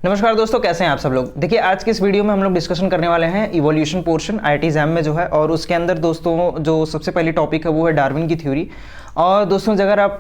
नमस्कार दोस्तों, कैसे हैं आप सब लोग। देखिए, आज की इस वीडियो में हम लोग डिस्कशन करने वाले हैं इवोल्यूशन पोर्शन आईआईटी एग्जाम में जो है, और उसके अंदर दोस्तों जो सबसे पहली टॉपिक है वो है डार्विन की थ्योरी। और दोस्तों अगर आप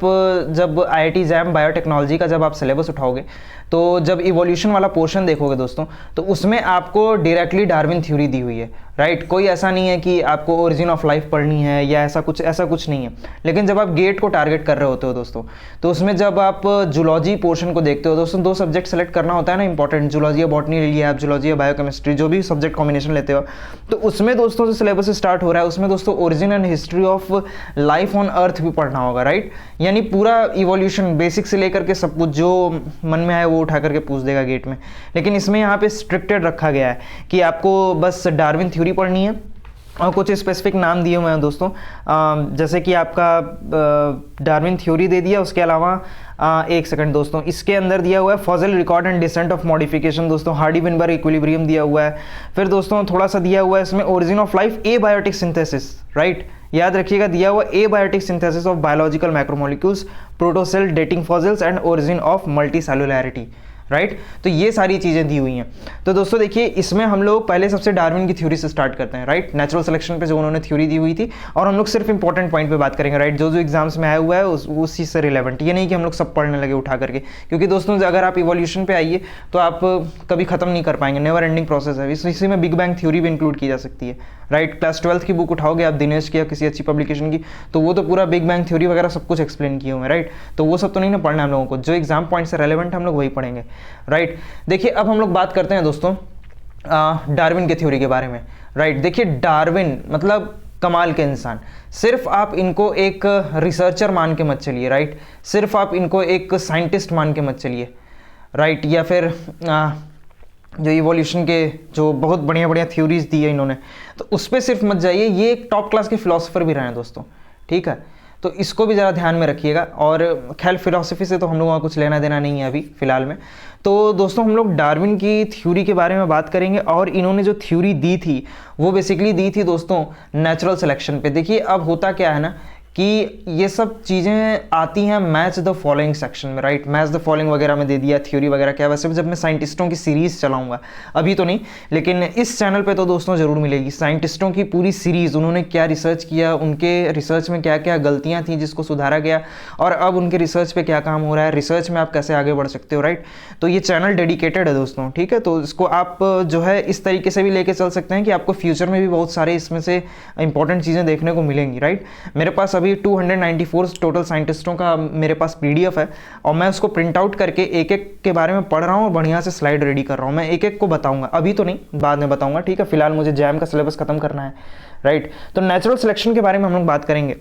जब आईआईटी एग्जाम बायोटेक्नोलॉजी का जब आप सिलेबस उठाओगे तो जब इवोल्यूशन वाला पोर्शन देखोगे दोस्तों, तो उसमें आपको डायरेक्टली डार्विन थ्योरी दी हुई है, राइट। कोई ऐसा नहीं है कि आपको ओरिजिन ऑफ लाइफ पढ़नी है या ऐसा कुछ नहीं है। लेकिन जब आप गेट को टारगेट कर रहे होते हो दोस्तों, तो उसमें जब आप जूलॉजी पोर्शन को देखते हो दोस्तों, दो सब्जेक्ट सेलेक्ट करना होता है ना इंपॉर्टेंट, जूलॉजी या बॉटनी ले लिया आप, जूलॉजी या बायोकेमिस्ट्री, जो भी सब्जेक्ट कॉम्बिनेशन लेते हो, तो उसमें दोस्तों जो सिलेबस स्टार्ट हो रहा है उसमें दोस्तों origin and history of life on earth भी पढ़ना होगा, राइट। यानी पूरा इवोल्यूशन बेसिक से लेकर के सब कुछ जो मन में आए वो उठा करके पूछ देगा गेट में। लेकिन इसमें यहाँ पे स्ट्रिक्टेड रखा गया है कि आपको बस डार्विन थ्योरी पढ़नी है, और कुछ स्पेसिफिक नाम दिए हुए हैं दोस्तों, जैसे कि आपका डार्विन थ्योरी दे दिया, उसके अलावा एक सेकंड दोस्तों, इसके अंदर दिया हुआ है fossil record and descent of modification दोस्तों, हार्डी-विनबर्ग इक्विलिब्रियम दिया हुआ है। फिर दोस्तों थोड़ा सा दिया हुआ है इसमें origin of life, abiotic synthesis, right, याद रखिएगा, दिया हुआ abiotic synthesis of biological macromolecules, protocell, dating fossils and origin of multicellularity, right. तो ये सारी चीज़ें दी हुई हैं। तो दोस्तों देखिए, इसमें हम लोग पहले सबसे डार्विन की थ्योरी से स्टार्ट करते हैं, राइट। नेचुरल सिलेक्शन पे जो उन्होंने थ्योरी दी हुई थी, और हम लोग सिर्फ इंपॉर्टेंट पॉइंट पे बात करेंगे, राइट। जो जो एग्जाम्स में आया हुआ है उस चीज़ से रिलेवेंट, ये नहीं कि हम लोग सब पढ़ने लगे उठा करके, क्योंकि दोस्तों अगर आप इवोल्यूशन पे आइए तो आप कभी खत्म नहीं कर पाएंगे, नेवर एंडिंग प्रोसेस है। इसी में बिग बैंग थ्योरी भी इंक्लूड की जा सकती है, राइट। क्लास 12th की बुक उठाओगे आप, दिनेश की या किसी अच्छी पब्लिकेशन की, तो वो तो पूरा बिग बैंग थ्योरी वगैरह सब कुछ एक्सप्लेन किए हुए हैं, राइट। तो वो सब तो नहीं ना पढ़ना हम लोगों को, जो एग्जाम पॉइंट से रेलेवेंट हम लोग वही पढ़ेंगे, राइट। देखिए, अब हम लोग बात करते हैं दोस्तों डार्विन के थ्योरी के बारे में, राइट। देखिए, डार्विन मतलब कमाल के इंसान। सिर्फ आप इनको एक रिसर्चर मान के मत चलिए, राइट। सिर्फ आप इनको एक साइंटिस्ट मान के मत चलिए, राइट। या फिर जो इवोल्यूशन के जो बहुत बढ़िया बढ़िया थ्योरीज दी है इन्होंने, तो उस पर सिर्फ मत जाइए। ये एक टॉप क्लास के फिलोसोफर भी रहे हैं दोस्तों, ठीक है। तो इसको भी ज़रा ध्यान में रखिएगा। और खैर फिलॉसफी से तो हम लोगों का कुछ लेना देना नहीं है अभी फ़िलहाल में। तो दोस्तों हम लोग डार्विन की थ्योरी के बारे में बात करेंगे, और इन्होंने जो थ्योरी दी थी वो बेसिकली दी थी दोस्तों नेचुरल सिलेक्शन पे। देखिए, अब होता क्या है ना कि ये सब चीज़ें आती हैं मैच द फॉलोइंग सेक्शन में, राइट। मैच द फॉलोइंग वगैरह में दे दिया थ्योरी वगैरह क्या। वैसे जब मैं साइंटिस्टों की सीरीज़ चलाऊंगा, अभी तो नहीं, लेकिन इस चैनल पे तो दोस्तों ज़रूर मिलेगी साइंटिस्टों की पूरी सीरीज़, उन्होंने क्या रिसर्च किया, उनके रिसर्च में क्या क्या गलतियाँ थी जिसको सुधारा गया, और अब उनके रिसर्च पर क्या काम हो रहा है, रिसर्च में आप कैसे आगे बढ़ सकते हो, राइट। तो ये चैनल डेडिकेटेड है दोस्तों, ठीक है। तो इसको आप जो है इस तरीके से भी लेके चल सकते हैं कि आपको फ्यूचर में भी बहुत सारे इसमें से इंपॉर्टेंट चीज़ें देखने को मिलेंगी, राइट। मेरे पास अभी 294 टोटल साइंटिस्टों का मेरे पास पीडीएफ है, और मैं उसको प्रिंट आउट करके एक एक के बारे में पढ़ रहा हूँ और बढ़िया से स्लाइड रेडी कर रहा हूँ। मैं एक एक को बताऊंगा, अभी तो नहीं, बाद में बताऊंगा, ठीक है। फिलहाल मुझे जैम का सिलेबस खत्म करना है, राइट। तो नेचुरल सिलेक्शन के बारे में हम लोग बात करेंगे।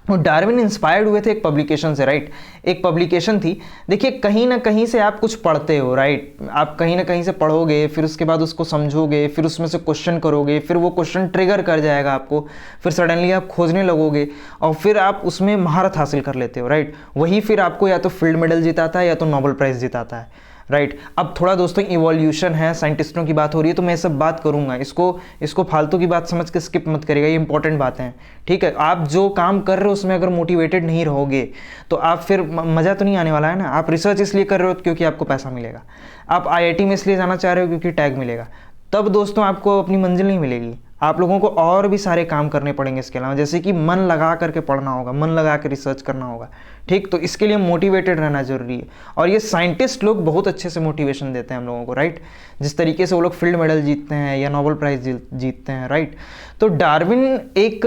डार्विन इंस्पायर्ड हुए थे एक पब्लिकेशन से, राइट। एक पब्लिकेशन थी। देखिए, कहीं ना कहीं से आप कुछ पढ़ते हो, राइट। आप कहीं ना कहीं से पढ़ोगे, फिर उसके बाद उसको समझोगे, फिर उसमें से क्वेश्चन करोगे, फिर वो क्वेश्चन ट्रिगर कर जाएगा आपको, फिर सडनली आप खोजने लगोगे, और फिर आप उसमें महारत हासिल कर लेते हो, राइट। वही फिर आपको या तो फील्ड मेडल जिताता है या तो नोबेल प्राइज़ जिताता है, राइट। अब थोड़ा दोस्तों इवोल्यूशन है, साइंटिस्टों की बात हो रही है, तो मैं सब बात करूंगा, इसको फालतू की बात समझ के स्किप मत करिएगा, ये इंपॉर्टेंट बातें हैं, ठीक है। आप जो काम कर रहे हो उसमें अगर मोटिवेटेड नहीं रहोगे तो आप फिर मज़ा तो नहीं आने वाला है ना। आप रिसर्च इसलिए कर रहे हो क्योंकि आपको पैसा मिलेगा, आप आईआईटी में इसलिए जाना चाह रहे हो क्योंकि टैग मिलेगा, तब दोस्तों आपको अपनी मंजिल नहीं मिलेगी। आप लोगों को और भी सारे काम करने पड़ेंगे इसके अलावा, जैसे कि मन लगा करके पढ़ना होगा, मन लगा के रिसर्च करना होगा, ठीक। तो इसके लिए मोटिवेटेड रहना जरूरी है, और ये साइंटिस्ट लोग बहुत अच्छे से मोटिवेशन देते हैं हम लोगों को, राइट। जिस तरीके से वो लोग फील्ड मेडल जीतते हैं या नोबेल प्राइज जीतते हैं, राइट। तो डार्विन एक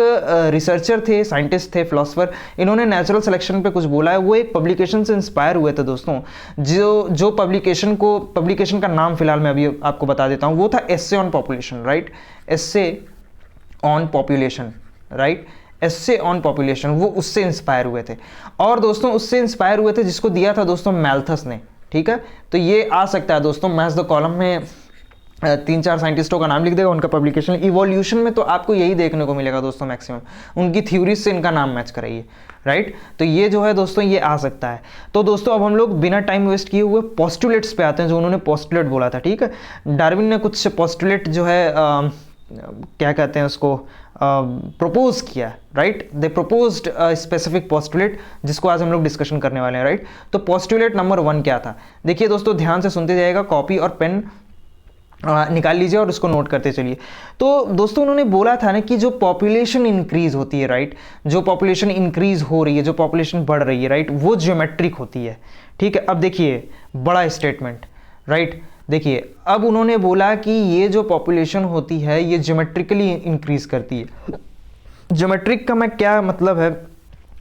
रिसर्चर थे, साइंटिस्ट थे, फिलोसफर। इन्होंने नेचुरल सिलेक्शन पे कुछ बोला है, वो एक पब्लिकेशन से इंस्पायर हुए थे दोस्तों। जो पब्लिकेशन का नाम फिलहाल मैं अभी आपको बता देता हूँ, वो था essay on population, right. Essay on population, right. Essay on population, वो उससे इंस्पायर हुए थे। और दोस्तों उससे इंस्पायर हुए थे जिसको दिया था दोस्तों मैल्थस ने, ठीक है। तो ये आ सकता है दोस्तों, मैच द कॉलम में 3-4 साइंटिस्टों का नाम लिख देगा, उनका पब्लिकेशन। इवोल्यूशन में तो आपको यही देखने को मिलेगा दोस्तों मैक्सिमम, उनकी थ्योरीज से इनका नाम मैच कराइए, राइट। तो ये जो है दोस्तों ये आ सकता है। तो दोस्तों अब हम लोग बिना टाइम वेस्ट किए हुए पोस्टुलेट्स पे आते हैं, जो उन्होंने पोस्टुलेट बोला था, ठीक है। डार्विन ने कुछ पोस्टुलेट जो है क्या कहते हैं उसको, प्रपोज किया, राइट, दे प्रपोज्ड स्पेसिफिक पोस्टुलेट, जिसको आज हम लोग डिस्कशन करने वाले हैं, राइट। तो पोस्टुलेट नंबर 1 क्या था, देखिए दोस्तों ध्यान से सुनते जाइएगा, कॉपी और पेन निकाल लीजिए और उसको नोट करते चलिए। तो दोस्तों उन्होंने बोला था ना कि जो पॉपुलेशन इंक्रीज होती है, राइट, जो पॉपुलेशन इंक्रीज हो रही है, जो पॉपुलेशन बढ़ रही है, राइट, वो ज्योमेट्रिक होती है, ठीक है। अब देखिए बड़ा स्टेटमेंट, राइट, देखिए अब उन्होंने बोला कि ये जो पॉपुलेशन होती है ये ज्योमेट्रिकली इंक्रीज करती है। ज्योमेट्रिक का मैं क्या मतलब है,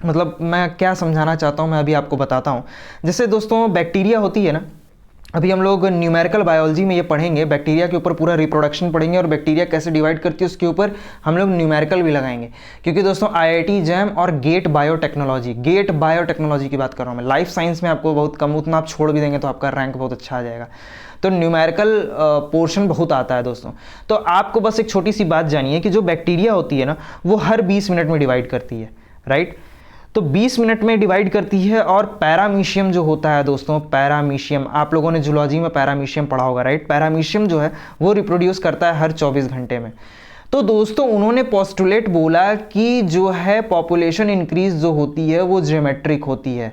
मतलब मैं क्या समझाना चाहता हूँ मैं अभी आपको बताता हूँ। जैसे दोस्तों बैक्टीरिया होती है ना, अभी हम लोग न्यूमेरिकल बायोलॉजी में ये पढ़ेंगे, बैक्टीरिया के ऊपर पूरा रिप्रोडक्शन पढ़ेंगे और बैक्टीरिया कैसे डिवाइड करती है उसके ऊपर हम लोग न्यूमेरिकल भी लगाएंगे, क्योंकि दोस्तों आईआईटी जैम और गेट बायोटेक्नोलॉजी की बात कर रहा हूँ मैं। लाइफ साइंस में आपको बहुत कम, उतना आप छोड़ भी देंगे तो आपका रैंक बहुत अच्छा आ जाएगा। तो न्यूमेरिकल पोर्शन बहुत आता है दोस्तों। तो आपको बस एक छोटी सी बात जानिए कि जो बैक्टीरिया होती है ना वो हर 20 मिनट में डिवाइड करती है, राइट। तो 20 मिनट में डिवाइड करती है। और पैरामीशियम जो होता है दोस्तों, पैरामीशियम, आप लोगों ने जूलॉजी में पैरामीशियम पढ़ा होगा, राइट। पैरामीशियम जो है वो रिप्रोड्यूस करता है हर 24 घंटे में। तो दोस्तों उन्होंने पोस्टुलेट बोला कि जो है पॉपुलेशन इंक्रीज जो होती है वो ज्योमेट्रिक होती है।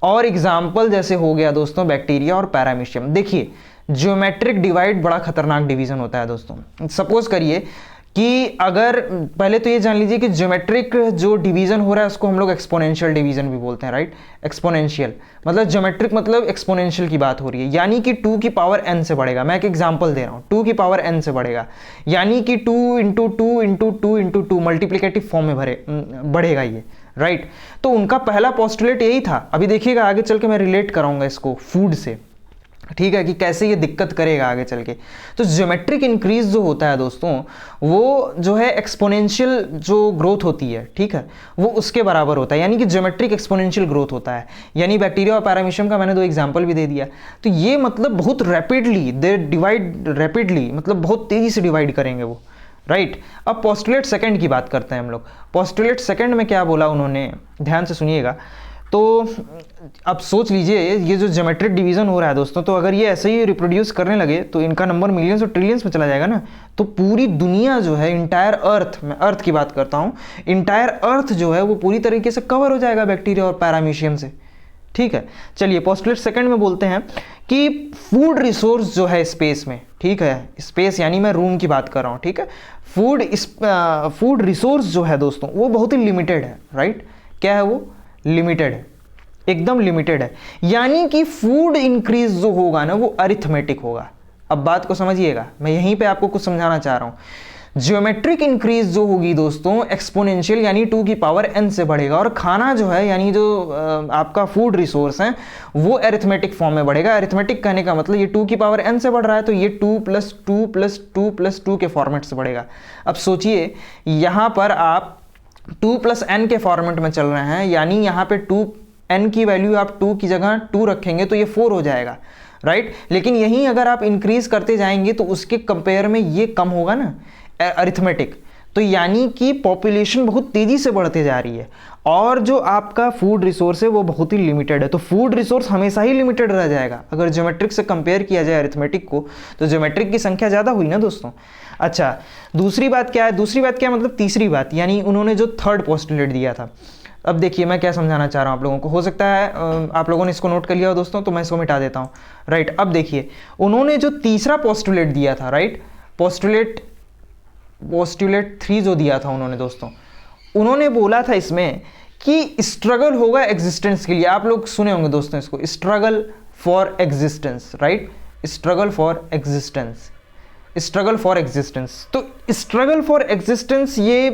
और एग्जाम्पल जैसे हो गया दोस्तों बैक्टीरिया और पैरामीशियम। देखिए ज्योमेट्रिक डिवाइड बड़ा खतरनाक डिवीजन होता है दोस्तों। सपोज करिए कि अगर, पहले तो ये जान लीजिए कि ज्योमेट्रिक जो डिवीजन हो रहा है उसको हम लोग एक्सपोनेंशियल डिवीजन भी बोलते हैं, राइट। एक्सपोनेंशियल मतलब ज्योमेट्रिक मतलब एक्सपोनेंशियल की बात हो रही है, यानी कि 2 की पावर n से बढ़ेगा। मैं एक एग्जांपल दे रहा हूँ, 2 की पावर n से बढ़ेगा, यानी कि 2 × 2 × 2 × 2 मल्टीप्लिकेटिव फॉर्म में बढ़ेगा ये, राइट। तो उनका पहला पोस्टुलेट यही था। अभी देखिएगा आगे चल के मैं रिलेट कराऊंगा इसको फूड से, ठीक है, कि कैसे ये दिक्कत करेगा आगे चल के। तो ज्योमेट्रिक इंक्रीज जो होता है दोस्तों वो जो है एक्सपोनेंशियल जो ग्रोथ होती है, ठीक है, वो उसके बराबर होता है, यानी कि ज्योमेट्रिक एक्सपोनेंशियल ग्रोथ होता है। यानी बैक्टीरिया और पैरामीशियम का मैंने 2 एग्जांपल भी दे दिया। तो ये मतलब बहुत रैपिडली दे डिवाइड, रैपिडली मतलब बहुत तेजी से डिवाइड करेंगे वो, राइट। अब पोस्टुलेट सेकंड की बात करते हैं हम लोग। पोस्टुलेट सेकंड में क्या बोला उन्होंने, ध्यान से सुनिएगा। तो अब सोच लीजिए ये जो ज्योमेट्रिक डिवीजन हो रहा है दोस्तों, तो अगर ये ऐसे ही रिप्रोड्यूस करने लगे तो इनका नंबर मिलियंस और ट्रिलियंस में चला जाएगा ना। तो पूरी दुनिया जो है, इंटायर अर्थ, मैं अर्थ की बात करता हूँ, इंटायर अर्थ जो है वो पूरी तरीके से कवर हो जाएगा बैक्टीरिया और पैरामीशियम से, ठीक है। चलिए पोस्टुलेट सेकंड में बोलते हैं कि फूड रिसोर्स जो है स्पेस में, ठीक है, स्पेस यानी मैं रूम की बात कर रहा हूँ, ठीक है। फूड रिसोर्स जो है दोस्तों वो बहुत ही लिमिटेड है, राइट। क्या है वो? लिमिटेड है, एकदम लिमिटेड है। यानी कि फूड इंक्रीज जो होगा ना वो अरिथमेटिक होगा। अब बात को समझिएगा, मैं यहीं पे आपको कुछ समझाना चाह रहा हूं। ज्योमेट्रिक इंक्रीज जो होगी दोस्तों एक्सपोनेंशियल यानी 2 की पावर n से बढ़ेगा। और खाना जो है यानी जो आपका फूड रिसोर्स है वो अरिथमेटिक फॉर्म में बढ़ेगा। अरिथमेटिक कहने का मतलब ये 2 की पावर n से बढ़ रहा है तो ये 2 + 2 + 2 + 2 के फॉर्मेट से बढ़ेगा। अब सोचिए यहां पर आप 2 + n के फॉर्मेट में चल रहे हैं, यानी यहाँ पे 2n की वैल्यू आप 2 की जगह 2 रखेंगे तो ये 4 हो जाएगा, राइट। लेकिन यहीं अगर आप इंक्रीज करते जाएंगे तो उसके कंपेयर में ये कम होगा ना, अरिथमेटिक। तो यानी कि पॉपुलेशन बहुत तेजी से बढ़ते जा रही है और जो आपका फूड रिसोर्स है वो बहुत ही लिमिटेड है। तो फूड रिसोर्स हमेशा ही लिमिटेड रह जाएगा। अगर ज्योमेट्रिक से कंपेयर किया जाए अरिथमेटिक को तो ज्योमेट्रिक की संख्या ज़्यादा हुई ना दोस्तों। अच्छा दूसरी बात क्या है, दूसरी बात क्या मतलब तीसरी बात, यानी उन्होंने जो थर्ड पोस्टुलेट दिया था। अब देखिए मैं क्या समझाना चाह रहा हूँ आप लोगों को, हो सकता है आप लोगों ने इसको नोट कर लिया हो दोस्तों, तो मैं इसको मिटा देता हूँ, राइट। अब देखिए उन्होंने जो तीसरा पोस्टुलेट दिया था, राइट, पोस्टुलेट 3 जो दिया था उन्होंने दोस्तों, उन्होंने बोला था इसमें कि स्ट्रगल होगा एग्जिस्टेंस के लिए। आप लोग सुने होंगे दोस्तों इसको, struggle for existence, right, struggle for existence, struggle for existence. तो स्ट्रगल फॉर एग्जिस्टेंस ये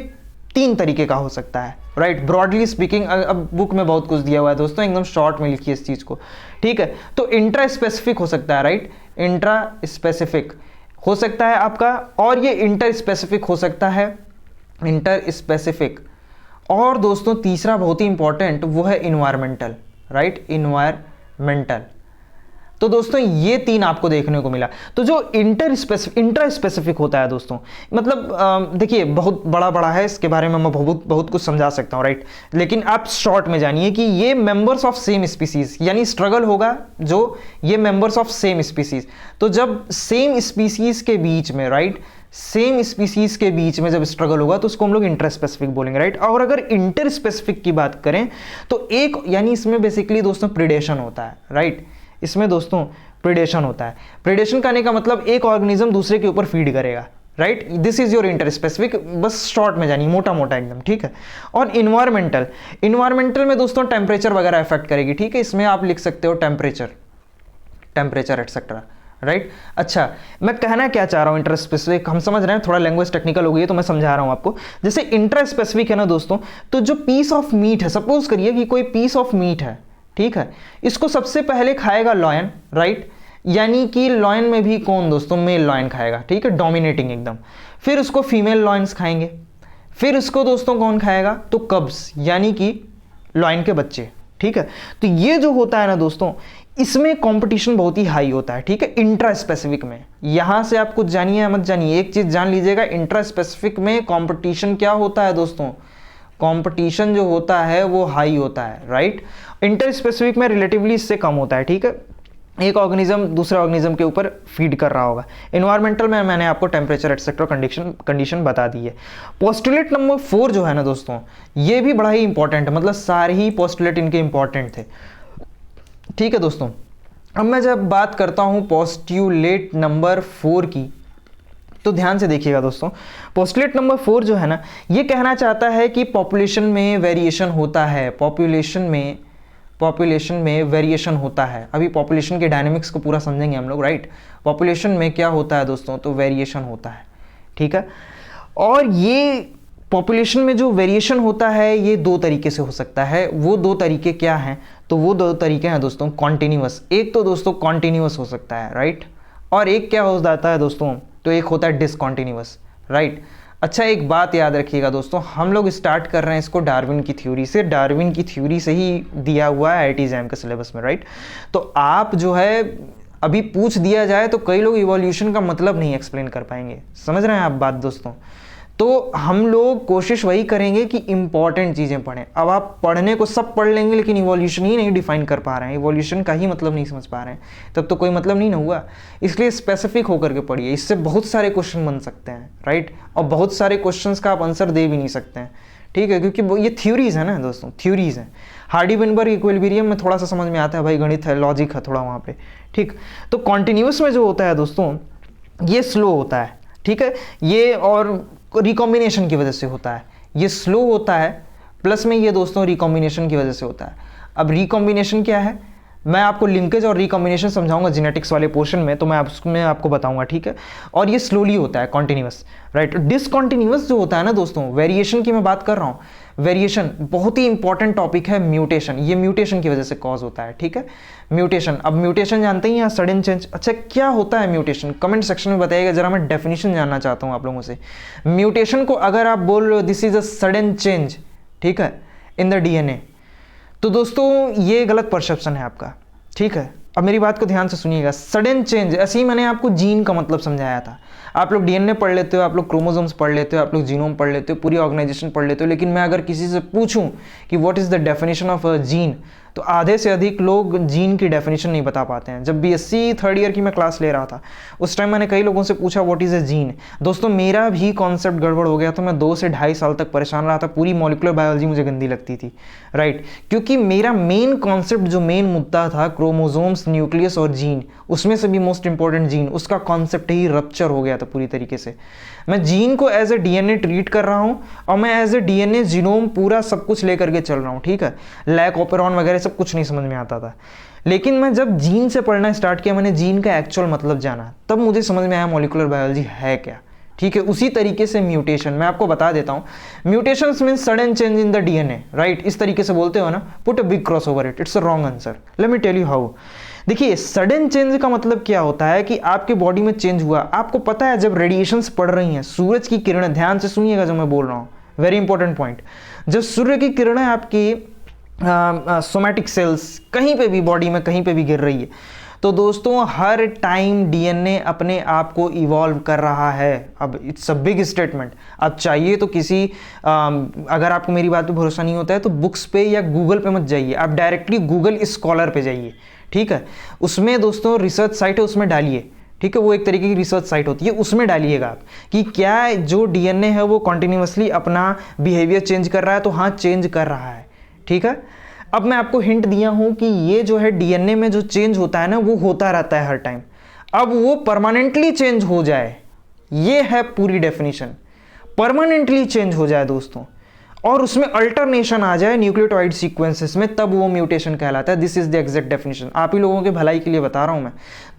3 तरीके का हो सकता है, राइट, ब्रॉडली स्पीकिंग। अब बुक में बहुत कुछ दिया हुआ है दोस्तों, एकदम शॉर्ट में लिखिए इस चीज़ को, ठीक है। तो इंट्रा स्पेसिफिक हो सकता है, राइट, इंट्रा स्पेसिफिक हो सकता है आपका, और ये इंटर स्पेसिफिक हो सकता है, इंटर स्पेसिफिक। और दोस्तों तीसरा बहुत ही इंपॉर्टेंट वो है इन्वायरमेंटल, राइट, इन्वायरमेंटल। तो दोस्तों ये 3 आपको देखने को मिला। तो जो इंट्रा स्पेसिफिक होता है दोस्तों, मतलब देखिए बहुत बड़ा है, इसके बारे में मैं बहुत कुछ समझा सकता हूँ, राइट। लेकिन आप शॉर्ट में जानिए कि ये मेंबर्स ऑफ सेम स्पीसीज, यानी स्ट्रगल होगा जो ये मेंबर्स ऑफ सेम स्पीसीज। तो जब सेम स्पीसीज के बीच में, राइट, सेम स्पीसीज के बीच में जब स्ट्रगल होगा तो उसको हम लोग इंटर स्पेसिफिक बोलेंगे, राइट। और अगर इंटर स्पेसिफिक की बात करें तो एक यानी इसमें बेसिकली दोस्तों प्रीडेशन होता है, राइट। इसमें दोस्तों प्रीडेशन होता है। प्रीडेशन करने का मतलब एक ऑर्गेनिज्म दूसरे के ऊपर फीड करेगा, right. This is your inter specific, बस शॉर्ट में जानिए, मोटा मोटा एकदम, ठीक है। और इन्वायरमेंटल में दोस्तों टेम्परेचर वगैरह इफेक्ट करेगी, ठीक है। इसमें आप लिख सकते हो टेम्परेचर एटसेट्रा, राइट। अच्छा, मैं कहना क्या चाह रहा हूं इंटर स्पेसिफिक, हम समझ रहे हैं, थोड़ा लैंग्वेज टेक्निकल हो गई है तो मैं समझा रहा हूं आपको। जैसे इंटर स्पेसिफिक है ना दोस्तों, तो जो पीस ऑफ मीट है, सपोज करिए कि कोई पीस ऑफ मीट है, ठीक है, इसको सबसे पहले खाएगा लॉयन, राइट। यानी कि लॉयन में भी कौन दोस्तों, मेल लॉयन खाएगा, ठीक है, डोमिनेटिंग एकदम। फिर उसको फीमेल लॉयंस खाएंगे, फिर उसको दोस्तों कौन खाएगा, तो कब्स यानी कि लॉयन के बच्चे, ठीक है। तो ये जो होता है ना दोस्तों, इसमें कंपटीशन बहुत ही हाई होता है, ठीक है, इंट्रा स्पेसिफिक में। यहां से आप कुछ जानिए या मत जानिए, एक चीज जान लीजिएगा, इंट्रा स्पेसिफिक में कंपटीशन क्या होता है दोस्तों, कंपटीशन जो होता है वो हाई होता है, राइट। इंटर स्पेसिफिक में रिलेटिवली इससे कम होता है, ठीक है। एक ऑर्गेनिज्म दूसरे ऑर्गेनिज्म के ऊपर फीड कर रहा होगा। इन्वायरमेंटल में मैंने आपको टेम्परेचर एटसेट्रा कंडीशन बता दी है। पोस्टुलेट नंबर 4 जो है ना दोस्तों, ये भी बड़ा ही इंपॉर्टेंट है, मतलब सारे ही पोस्टुलेट इनके इंपॉर्टेंट थे, ठीक है दोस्तों। अब मैं जब बात करता हूं पोस्टुलेट नंबर 4 की, तो ध्यान से देखिएगा दोस्तों। पोस्टुलेट नंबर 4 जो है ना, ये कहना चाहता है कि पॉपुलेशन में वेरिएशन होता है, पॉपुलेशन में वेरिएशन होता है। अभी पॉपुलेशन के डायनेमिक्स को पूरा समझेंगे हम लोग, राइट। पॉपुलेशन में क्या होता है दोस्तों, तो वेरिएशन होता है, ठीक है। और ये पॉपुलेशन में जो वेरिएशन होता है ये दो तरीके से हो सकता है। वो दो तरीके क्या हैं, तो वो दो तरीके हैं दोस्तों, कॉन्टिन्यूअस। एक तो दोस्तों कॉन्टिन्यूअस हो सकता है, राइट, और एक क्या हो जाता है दोस्तों, तो एक होता है डिसकॉन्टिन्यूअस, राइट। अच्छा, एक बात याद रखिएगा दोस्तों, हम लोग स्टार्ट कर रहे हैं इसको डार्विन की थ्योरी से। डार्विन की थ्योरी से ही दिया हुआ है IIT JAM के सिलेबस में, राइट। तो आप जो है अभी पूछ दिया जाए तो कई लोग इवोल्यूशन का मतलब नहीं एक्सप्लेन कर पाएंगे, समझ रहे हैं आप बात दोस्तों। तो हम लोग कोशिश वही करेंगे कि इंपॉर्टेंट चीज़ें पढ़ें। अब आप पढ़ने को सब पढ़ लेंगे लेकिन इवोल्यूशन ही नहीं डिफाइन कर पा रहे हैं, इवोल्यूशन का ही मतलब नहीं समझ पा रहे हैं, तब तो कोई मतलब नहीं ना हुआ। इसलिए स्पेसिफिक होकर के पढ़िए, इससे बहुत सारे क्वेश्चन बन सकते हैं, राइट। और बहुत सारे क्वेश्चंस का आप आंसर दे भी नहीं सकते हैं, ठीक है, क्योंकि ये थ्योरीज है ना दोस्तों, थ्योरीज हैं। हार्डी-वेनबर्ग इक्विलिब्रियम में थोड़ा सा समझ में आता है भाई, गणित है, लॉजिक है थोड़ा वहाँ पे, ठीक। तो कॉन्टिन्यूस में जो होता है दोस्तों, ये स्लो होता है, ठीक है, ये और रिकॉम्बिनेशन की वजह से होता है, ये स्लो होता है, प्लस में ये दोस्तों रिकॉम्बिनेशन की वजह से होता है। अब रिकॉम्बिनेशन क्या है, मैं आपको लिंकेज और रिकॉम्बिनेशन समझाऊंगा जेनेटिक्स वाले पोर्शन में, तो मैं उसमें आपको बताऊंगा, ठीक है। और ये स्लोली होता है, कॉन्टिन्यूअस, राइट। डिसकॉन्टिन्यूअस जो होता है ना दोस्तों, वेरिएशन की मैं बात कर रहा हूँ, वेरिएशन बहुत ही इंपॉर्टेंट टॉपिक है। म्यूटेशन, ये म्यूटेशन की वजह से कॉज होता है, ठीक है, म्यूटेशन। अब म्यूटेशन जानते ही हैं, सडन चेंज। अच्छा, क्या होता है म्यूटेशन, कमेंट सेक्शन में बताइएगा जरा, मैं डेफिनेशन जानना चाहता हूँ आप लोगों से। म्यूटेशन को अगर आप बोल रहे हो this is a sudden change, ठीक है, इन द DNA, तो दोस्तों ये गलत परसेप्शन है आपका, ठीक है। अब मेरी बात को ध्यान से सुनिएगा, सडन चेंज, ऐसे ही मैंने आपको जीन का मतलब समझाया था। आप लोग DNA पढ़ लेते हो, आप लोग क्रोमोसोम्स पढ़ लेते हो, आप लोग जीनोम पढ़ लेते हो, पूरी ऑर्गेनाइजेशन पढ़ लेते हो, लेकिन मैं अगर किसी से पूछूं कि what is the definition of a gene, तो आधे से अधिक लोग जीन की डेफिनेशन नहीं बता पाते हैं। जब BSc थर्ड ईयर की मैं क्लास ले रहा था, उस टाइम मैंने कई लोगों से पूछा व्हाट इज़ अ जीन। दोस्तों मेरा भी कॉन्सेप्ट गड़बड़ हो गया था, मैं 2 से 2.5 साल तक परेशान रहा था, पूरी मॉलिक्यूलर बायोलॉजी मुझे गंदी लगती थी, राइट। क्योंकि मेरा मेन कॉन्सेप्ट, जो मेन मुद्दा था, क्रोमोसोम्स, न्यूक्लियस और जीन, उसमें से भी मोस्ट इंपॉर्टेंट जीन, उसका कॉन्सेप्ट ही रप्चर हो गया था पूरी तरीके से। मैं जीन को एज ए DNA ट्रीट कर रहा हूँ और मैं एज ए DNA जीनोम पूरा सब कुछ लेकर के चल रहा हूँ, ठीक है। लैक ऑपेरॉन वगैरह सब कुछ नहीं समझ में आता था, लेकिन मैं जब जीन से पढ़ना स्टार्ट किया, मैंने जीन का एक्चुअल मतलब जाना, तब मुझे समझ में आया मॉलिक्यूलर बायोलॉजी है क्या, ठीक है। उसी तरीके से म्यूटेशन मैं आपको बता देता हूँ। Mutations means sudden change in the DNA, right. इस तरीके से बोलते हो ना, put a big cross over it, it's a wrong answer, let me tell you how. देखिए, सडन चेंज का मतलब क्या होता है कि आपके बॉडी में चेंज हुआ। आपको पता है जब रेडिएशंस पड़ रही हैं, सूरज की किरणें, ध्यान से सुनिएगा जो मैं बोल रहा हूँ, वेरी इंपॉर्टेंट पॉइंट। जब सूर्य की किरणें आपकी सोमैटिक सेल्स कहीं पे भी बॉडी में कहीं पे भी गिर रही है, तो दोस्तों हर टाइम DNA अपने आप को इवॉल्व कर रहा है। अब इट्स अ बिग स्टेटमेंट। आप चाहिए तो किसी अगर आपको मेरी बात पे भरोसा नहीं होता है तो बुक्स पे या गूगल पे मत जाइए, आप डायरेक्टली गूगल स्कॉलर पे जाइए, ठीक है। उसमें दोस्तों रिसर्च साइट है, उसमें डालिए, ठीक है, वो एक तरीके की रिसर्च साइट होती है, उसमें डालिएगा आप कि क्या जो डीएनए है वो कॉन्टिन्यूसली अपना बिहेवियर चेंज कर रहा है, तो हाँ चेंज कर रहा है। ठीक है, अब मैं आपको हिंट दिया हूं कि ये जो है डीएनए में जो चेंज होता है ना वो होता रहता है हर टाइम, अब वो परमानेंटली चेंज हो जाए, ये है पूरी डेफिनेशन, परमानेंटली चेंज हो जाए दोस्तों, और उसमें अल्टरनेशन आ जाए न्यूक्लियोटाइड सीक्वेंसेस में, तब वो म्यूटेशन कहलाता है। This is the exact definition, आप ही लोगों के भलाई के लिए बता रहा हूं मैं।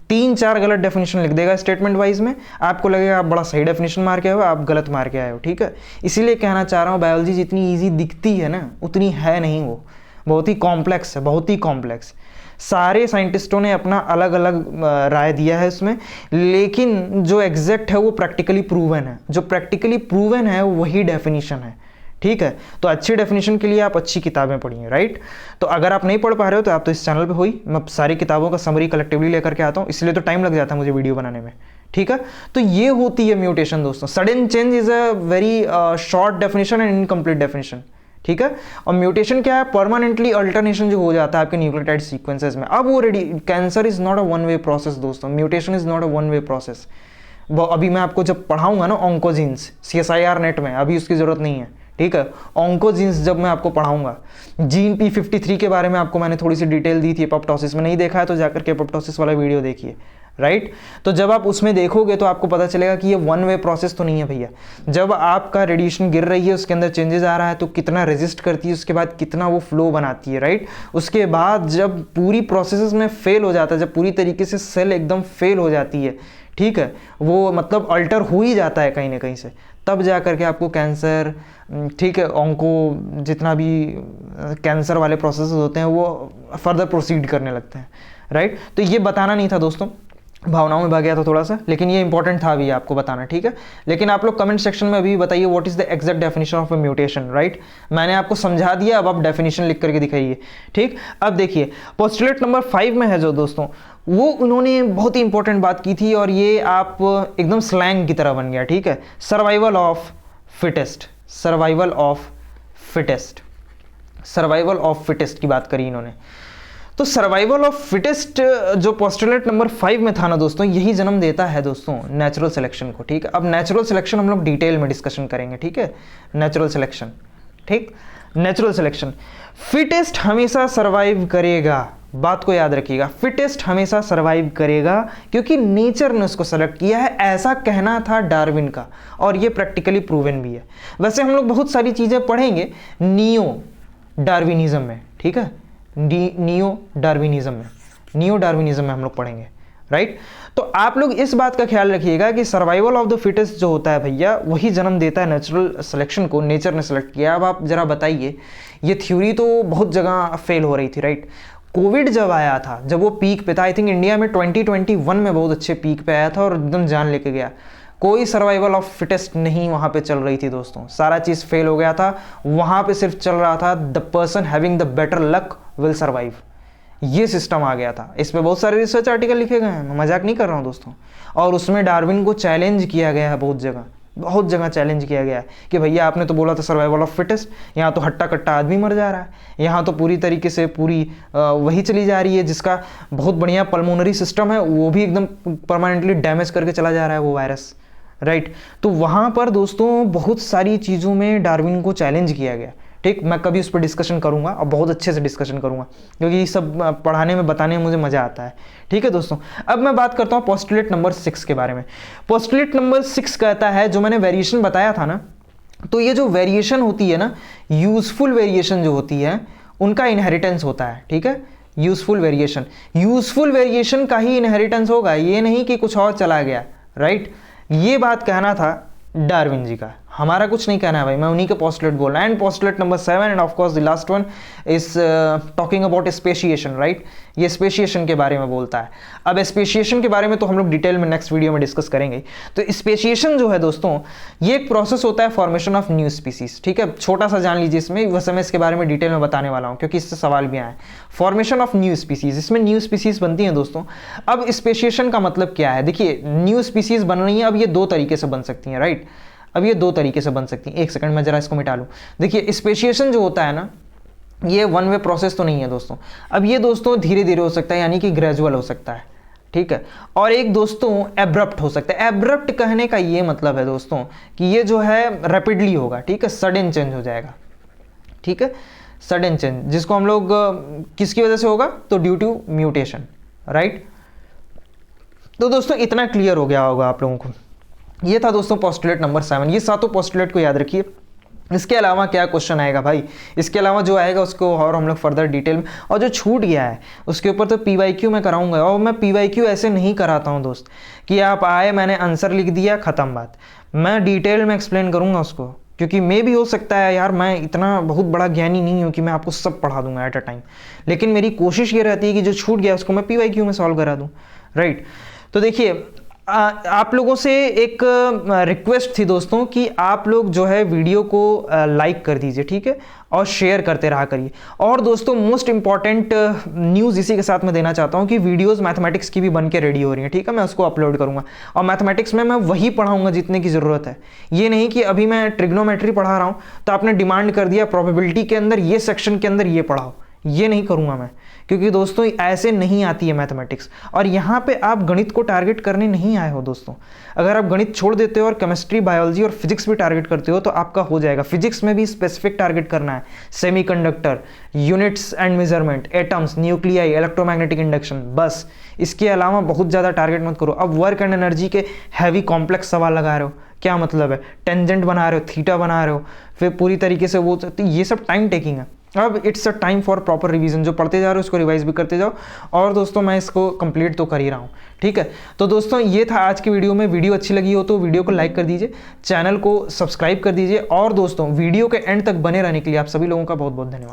3-4 गलत डेफिनेशन लिख देगा स्टेटमेंट वाइज में, आपको लगेगा आप बड़ा सही डेफिनेशन मार के आए हो, आप गलत मार के आए हो। ठीक है, इसीलिए कहना चाह रहा हूँ बायोलॉजी जितनी ईजी दिखती है ना उतनी है नहीं, वो बहुत ही कॉम्प्लेक्स है, बहुत ही कॉम्प्लेक्स। सारे साइंटिस्टों ने अपना अलग अलग राय दिया है इसमें, लेकिन जो एग्जैक्ट है वो प्रैक्टिकली प्रूवन है, जो प्रैक्टिकली प्रूवन है वही डेफिनेशन है। ठीक है, तो अच्छी डेफिनेशन के लिए आप अच्छी किताबें पढ़िए, राइट। तो अगर आप नहीं पढ़ पा रहे हो तो आप तो इस चैनल पे हो ही, मैं सारी किताबों का समरी कलेक्टिवली लेकर के आता हूँ, इसलिए तो टाइम लग जाता है मुझे वीडियो बनाने में। ठीक है, तो ये होती है म्यूटेशन दोस्तों। Sudden change is a very short definition and incomplete definition. ठीक है, और म्यूटेशन क्या है, परमानेंटली अल्टरनेशन जो हो जाता है आपके न्यूक्लियोटाइड सीक्वेंसेस में। अब वो ready, cancer is not a one way process दोस्तों, mutation is not a one way process. अभी मैं आपको जब पढ़ाऊंगा ना ऑन्कोजीन्स CSIR नेट में, अभी उसकी जरूरत नहीं है। ठीक है, ऑन्कोजीन्स जब मैं आपको पढ़ाऊंगा, जीन P53 के बारे में आपको मैंने थोड़ी सी डिटेल दी थी एपोप्टोसिस में, नहीं देखा है तो जाकर के एपोप्टोसिस वाला वीडियो देखिए, राइट। तो जब आप उसमें देखोगे तो आपको पता चलेगा कि ये वन वे प्रोसेस तो नहीं है भैया। जब आपका रेडिएशन गिर रही है, उसके अंदर चेंजेस आ रहा है, तो कितना रेजिस्ट करती है, उसके बाद कितना वो फ्लो बनाती है, राइट। उसके बाद जब पूरी प्रोसेस में फेल हो जाता है, जब पूरी तरीके से सेल एकदम फेल हो जाती है, ठीक है, वो मतलब अल्टर हो ही जाता है कहीं ना कहीं से, तब जा करके आपको कैंसर, ठीक है, ऑन्को जितना भी कैंसर वाले प्रोसेस होते हैं वो फर्दर प्रोसीड करने लगते हैं, राइट। तो ये बताना नहीं था दोस्तों, भावनाओं में भाग गया था थोड़ा सा, लेकिन ये इंपॉर्टेंट था अभी आपको बताना। ठीक है, लेकिन आप लोग कमेंट सेक्शन में अभी बताइए what is the exact definition of a mutation, right. मैंने आपको समझा दिया, अब आप डेफिनेशन लिख करके दिखाइए। ठीक, अब देखिए पोस्टुलेट नंबर 5 में है जो दोस्तों, वो उन्होंने बहुत ही इंपॉर्टेंट बात की थी, और ये आप एकदम स्लैंग की तरह बन गया। ठीक है, survival of fittest, survival of fittest, survival of fittest की बात करी इन्होंने। तो सर्वाइवल ऑफ फिटेस्ट जो पोस्टुलेट नंबर 5 में था ना दोस्तों, यही जन्म देता है दोस्तों नेचुरल सिलेक्शन को। ठीक है, अब नेचुरल सिलेक्शन हम लोग डिटेल में डिस्कशन करेंगे। ठीक है, नेचुरल सिलेक्शन, ठीक, नेचुरल सिलेक्शन, फिटेस्ट हमेशा सर्वाइव करेगा, बात को याद रखिएगा, फिटेस्ट हमेशा सर्वाइव करेगा क्योंकि नेचर ने उसको सेलेक्ट किया है, ऐसा कहना था डार्विन का, और ये प्रैक्टिकली प्रूवन भी है। वैसे हम लोग बहुत सारी चीजें पढ़ेंगे नियो डार्विनिज्म में, ठीक है, नियो डार्विनिज्म में, नियो डार्विनिज्म में हम लोग पढ़ेंगे, राइट। तो आप लोग इस बात का ख्याल रखिएगा कि सर्वाइवल ऑफ द फिटेस्ट जो होता है भैया, वही जन्म देता है नेचुरल सिलेक्शन को, नेचर ने सेलेक्ट किया। अब आप जरा बताइए, ये थ्योरी तो बहुत जगह फेल हो रही थी, राइट। कोविड जब आया था, जब वो पीक पे था, आई थिंक इंडिया में 2021 में बहुत अच्छे पीक पे आया था और एकदम जान लेके गया, कोई सर्वाइवल ऑफ फिटेस्ट नहीं वहां पे चल रही थी दोस्तों, सारा चीज फेल हो गया था। वहां पे सिर्फ चल रहा था the person having the better luck will survive, ये सिस्टम आ गया था। इस पे बहुत सारे रिसर्च आर्टिकल लिखे गए हैं, मैं मजाक नहीं कर रहा हूं दोस्तों। और उसमें डार्विन को चैलेंज किया गया है, बहुत जगह, बहुत जगह चैलेंज किया गया है कि भैया आपने तो बोला था सर्वाइवल ऑफ फिटेस्ट, यहाँ तो हट्टा कट्टा आदमी मर जा रहा है, यहाँ तो पूरी तरीके से पूरी वही चली जा रही है जिसका बहुत बढ़िया पल्मोनरी सिस्टम है, वो भी एकदम परमानेंटली डैमेज करके चला जा रहा है वो वायरस, राइट। तो वहाँ पर दोस्तों बहुत सारी चीज़ों में डार्विन को चैलेंज किया गया। ठीक, मैं कभी उस पर डिस्कशन करूंगा और बहुत अच्छे से डिस्कशन करूंगा, क्योंकि ये सब पढ़ाने में बताने में मुझे मज़ा आता है। ठीक है दोस्तों, अब मैं बात करता हूँ पोस्टुलेट नंबर 6 के बारे में। पोस्टुलेट नंबर 6 कहता है, जो मैंने वेरिएशन बताया था ना, तो ये जो वेरिएशन होती है ना, यूजफुल वेरिएशन जो होती है उनका इनहेरिटेंस होता है। ठीक है, यूजफुल वेरिएशन, यूजफुल वेरिएशन का ही इनहेरिटेंस होगा, ये नहीं कि कुछ और चला गया, राइट। ये बात कहना था डार्विन जी का, हमारा कुछ नहीं कहना है भाई, मैं उन्हीं के पोस्टुलेट बोल रहा है। And postulate number 7 end of course the last one is talking about speciation, right. ये स्पेशिएशन के बारे में बोलता है। अब स्पेशिएशन के बारे में तो हम लोग डिटेल में नेक्स्ट वीडियो में डिस्कस करेंगे। तो स्पेशिएशन जो है दोस्तों, ये एक प्रोसेस होता है फॉर्मेशन ऑफ न्यू स्पीसीज। ठीक है, छोटा सा जान लीजिए इसमें, वैसे मैं इसके बारे में डिटेल में बताने वाला हूँ क्योंकि इससे सवाल भी आए। फॉर्मेशन ऑफ न्यू स्पीसीज, इसमें न्यू स्पीसीज बनती हैं दोस्तों। अब स्पेशिएशन का मतलब क्या है, देखिए न्यू स्पीसीज बन रही है, अब ये दो तरीके से बन सकती हैं, राइट। अब ये दो तरीके से बन सकती हैं, एक सेकंड मैं जरा इसको मिटा लूँ। देखिए स्पेशिएशन जो होता है ना, ये वन वे प्रोसेस तो नहीं है दोस्तों। अब ये दोस्तों धीरे धीरे हो सकता है, यानी कि ग्रेजुअल हो सकता है। ठीक है। और एक दोस्तों एब्रप्ट हो सकता है। एब्रप्ट कहने का ये मतलब है दोस्तों कि ये जो है रैपिडली होगा, ठीक है, सडन चेंज हो जाएगा, ठीक है, सडन चेंज, जिसको हम लोग किसकी वजह से होगा, तो ड्यू टू म्यूटेशन, राइट। तो दोस्तों इतना क्लियर हो गया होगा आप लोगों को। ये था दोस्तों पोस्टुलेट नंबर 7। ये सातों पोस्टुलेट को याद रखिए। इसके अलावा क्या क्वेश्चन आएगा भाई, इसके अलावा जो आएगा उसको और हम लोग फर्दर डिटेल में, और जो छूट गया है उसके ऊपर तो PYQ मैं कराऊंगा। और मैं PYQ ऐसे नहीं कराता हूं दोस्त कि आप आए, मैंने आंसर लिख दिया, ख़त्म बात। मैं डिटेल में एक्सप्लेन करूंगा उसको, क्योंकि मे भी हो सकता है यार मैं इतना बहुत बड़ा ज्ञानी नहीं हूँ कि मैं आपको सब पढ़ा दूंगा एट अ टाइम, लेकिन मेरी कोशिश ये रहती है कि जो छूट गया उसको मैं PYQ में सॉल्व करा दूँ, राइट। तो देखिए आप लोगों से एक रिक्वेस्ट थी दोस्तों कि आप लोग जो है वीडियो को लाइक कर दीजिए, ठीक है, और शेयर करते रहा करिए। और दोस्तों मोस्ट इंपॉर्टेंट न्यूज़ इसी के साथ मैं देना चाहता हूं कि वीडियोस मैथमेटिक्स की भी बन के रेडी हो रही हैं, ठीक है, मैं उसको अपलोड करूंगा। और मैथमेटिक्स में मैं वही पढ़ाऊंगा जितने की ज़रूरत है। ये नहीं कि अभी मैं ट्रिग्नोमेट्री पढ़ा रहा हूँ तो आपने डिमांड कर दिया प्रोबेबिलिटी के अंदर ये सेक्शन के अंदर ये पढ़ाओ, ये नहीं करूंगा मैं, क्योंकि दोस्तों ऐसे नहीं आती है मैथमेटिक्स। और यहाँ पे आप गणित को टारगेट करने नहीं आए हो दोस्तों। अगर आप गणित छोड़ देते हो और केमिस्ट्री, बायोलॉजी और फिजिक्स भी टारगेट करते हो तो आपका हो जाएगा। फिजिक्स में भी स्पेसिफिक टारगेट करना है, semiconductor, units and measurement, atoms, nuclei, electromagnetic induction, बस। इसके अलावा बहुत ज़्यादा टारगेट मत करो। अब वर्क एंड एनर्जी के हैवी कॉम्प्लेक्स सवाल लगा रहे हो, क्या मतलब है, टेंजेंट बना रहे हो, थीटा बना रहे हो, फिर पूरी तरीके से वो, तो ये सब टाइम टेकिंग है। अब it's a time for proper revision. जो पढ़ते जा रहे हो उसको रिवाइज भी करते जाओ। और दोस्तों मैं इसको कंप्लीट तो कर ही रहा हूँ, ठीक है। तो दोस्तों ये था आज की वीडियो में। वीडियो अच्छी लगी हो तो वीडियो को लाइक कर दीजिए, चैनल को सब्सक्राइब कर दीजिए, और दोस्तों वीडियो के एंड तक बने रहने के लिए आप सभी लोगों का बहुत बहुत धन्यवाद।